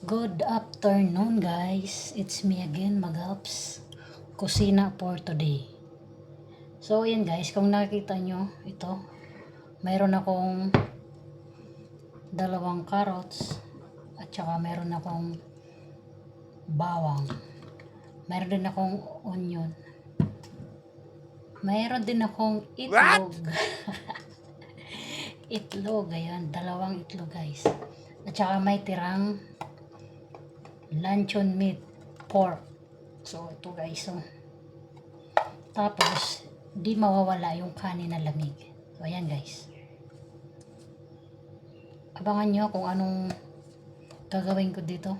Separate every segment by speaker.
Speaker 1: Good afternoon guys, it's me again Magalps Kusina for today. So yan guys, kung nakikita nyo ito, mayroon akong dalawang carrots at saka mayroon akong bawang, mayroon din akong onion, mayroon din akong itlog. Itlog, ayan, dalawang itlog guys, at saka may tirang luncheon meat pork. So ito guys, so tapos di mawawala yung kanin na lamig. So ayan guys, abangan nyo kung anong gagawin ko dito.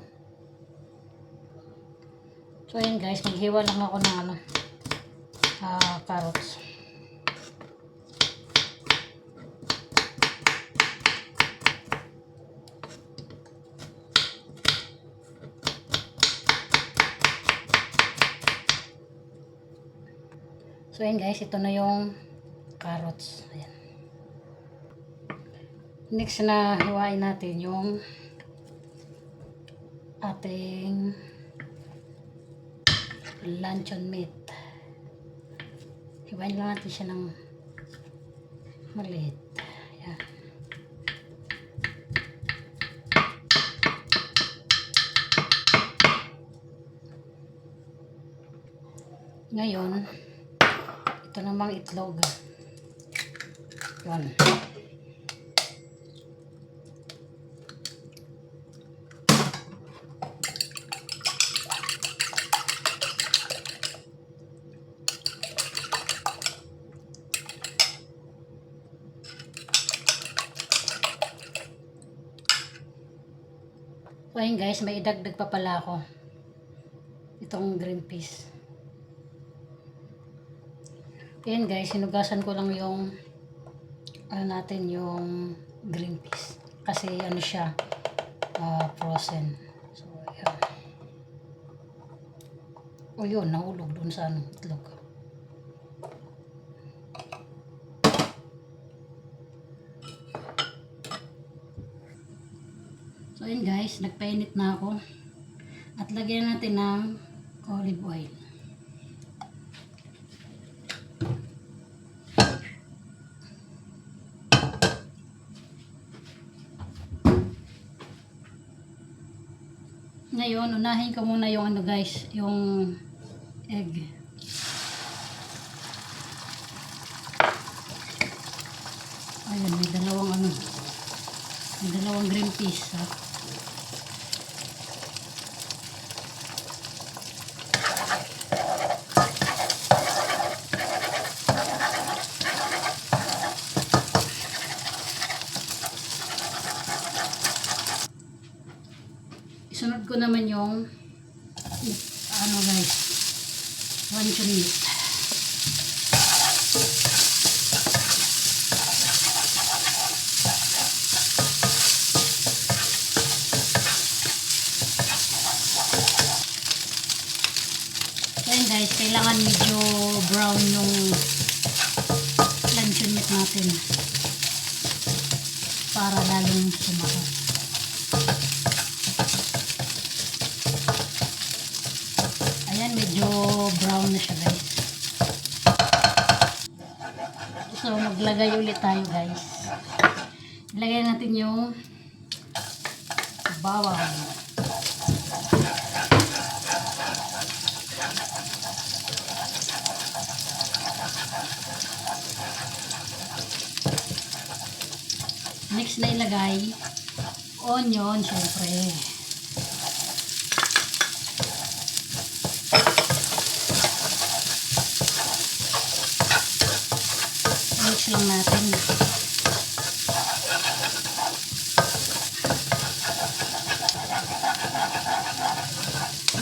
Speaker 1: So ayan guys, maghiwa lang ako ng carrots. So ayan guys, ito na yung carrots. Ayan. Next na hiwain natin yung ating luncheon meat. Hiwain lang natin siya ng maliit. Ayan. Ngayon, ito namang itlog. Yun. So ayun guys, may idagdag pa pala ako itong green peas. Ayan guys, sinugasan ko lang yung natin yung green peas kasi ano siya, frozen. So ayan. O yun, nahulog dun sa itlog. So ayan guys, nagpainit na ako at lagyan natin ng olive oil. Ngayon, unahin ko muna yung guys, yung egg. Ayun, may dalawang green peas. Isunod ko naman yung guys, luncheon meat. Ayan guys, kailangan medyo brown yung luncheon meat natin para lalong sumakot. Ayan, medyo brown na siya guys. So maglagay ulit tayo guys. Ilagay natin yung bawang. Next na ilagay onion, syempre. Mix lang natin.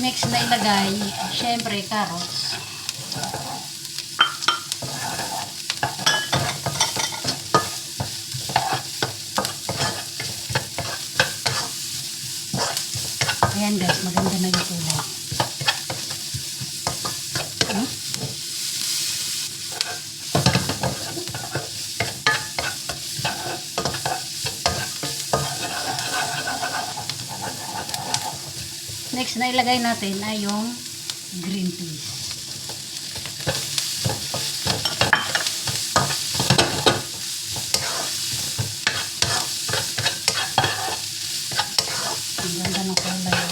Speaker 1: Next na ilagay, syempre, carrots. Ayan guys, maganda na yung kulay. Next na ilagay natin ay yung green peas. Ang ganda ng kulay.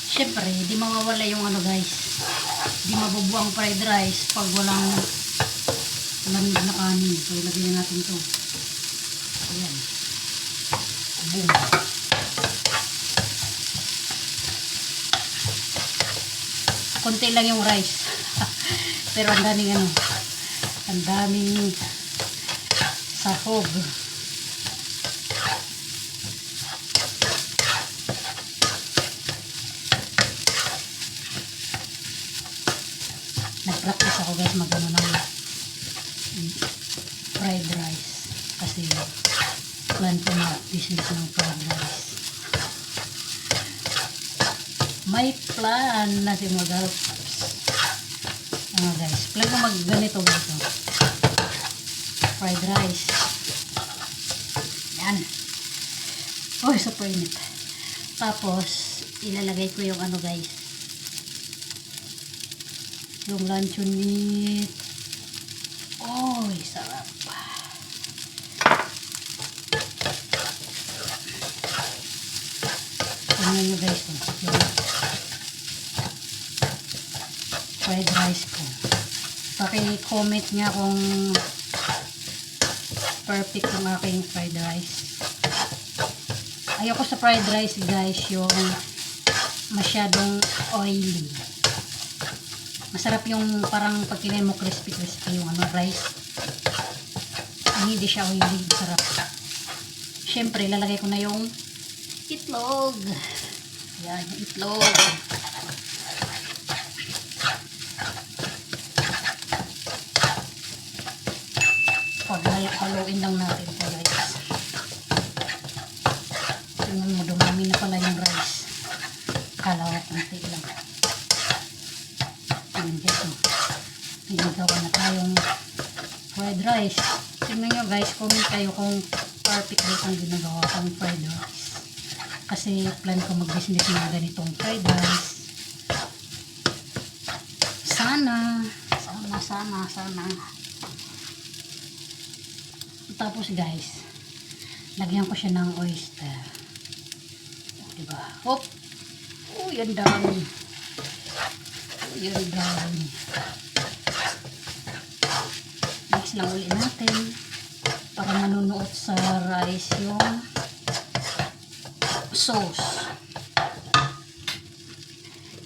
Speaker 1: Siyempre, di mawawala yung ano guys. Di mabubuang fried rice pag walang lamig na kanin. So, ilagay na natin ito. Ayan. Boom. Konti lang yung rice. Pero ang daming ano. Ang daming sahog. Nag-practice ako guys mag-ano ng fried rice. Kasi plan ko na business ng fried rice. May plan na si Magalps. Ano guys, plan ko mag-ganito guys. Fried rice. Yan. Oh, super init. Tapos, ilalagay ko yung ano guys. Yung luncheon meat. Oh, sarap. Tingnan nyo guys. Yung fried rice ko. Paki-comment nga kung perfect yung aking fried rice. Ayoko sa fried rice guys yung masyadong oily. Masarap yung parang pag kinain mo crispy yung ano rice. Hindi siya oily, sarap. Syempre lalagay ko na yung itlog. Yan, yung itlog. Haluin lang natin ito guys. Tingnan mo, dumami na pala yung rice. Kala ko konti lang. Tingnan dito. Ginagawa na tayong fried rice. Tingnan nyo guys, comment kayo kung perfect dito ang ginagawa kong fried rice. Kasi plan ko mag-business na ganitong fried rice. Sana. Tapos guys, lagyan ko siya ng oyster. Diba? Hop! Oh, yan dami. Mix lang ulit natin para manunuot sa rice yung sauce.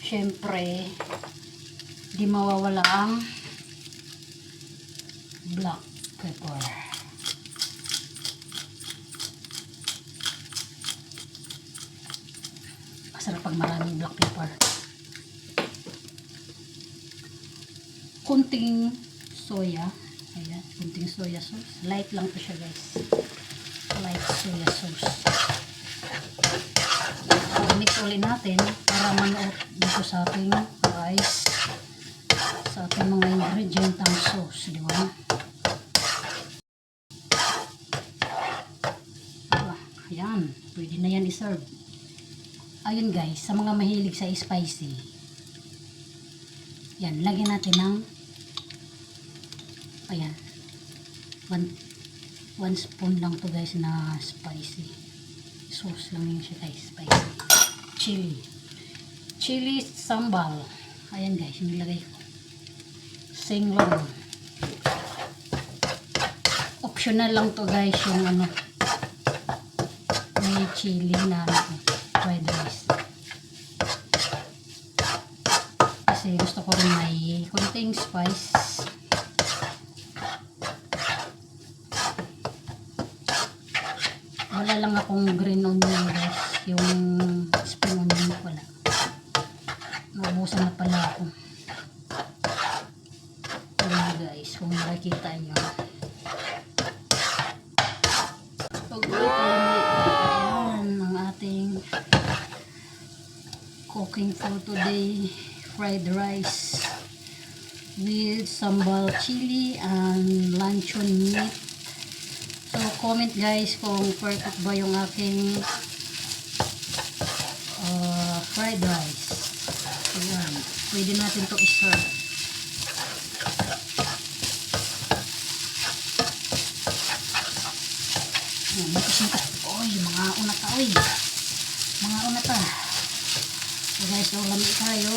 Speaker 1: Syempre, di mawawala ang black pepper. Masarap pag maraming black pepper. Kunting soya. Ayan, kunting soya sauce. Light lang to siya guys. Light soya sauce. So, mix ulit natin para manuot dito sa ating rice. Sa ating mga ingredient ng sauce. Di ba? Ayan. Pwede na yan i-serve. Ayun guys, sa mga mahilig sa spicy, yan, lagyan natin ng ayan, 1 spoon lang to guys na spicy sauce lang yun siya guys, spicy chili sambal. Ayan guys, nilagay ko singlong. Optional lang to guys yung ano, may chili na fried rice. Kasi gusto ko rin may konting spice. Wala lang akong green onion guys. Yung spring onion wala. Naubusan na pala ako. Ayan guys, kung nakikita nyo. Cooking for today, fried rice with sambal chili and luncheon meat. So comment guys kung perfect ba yung aking fried rice. Ayan. Pwede natin to i-serve. Bukas-bukas. Oy, mga unata. Oy. Mga unata. So guys, so lamig tayo.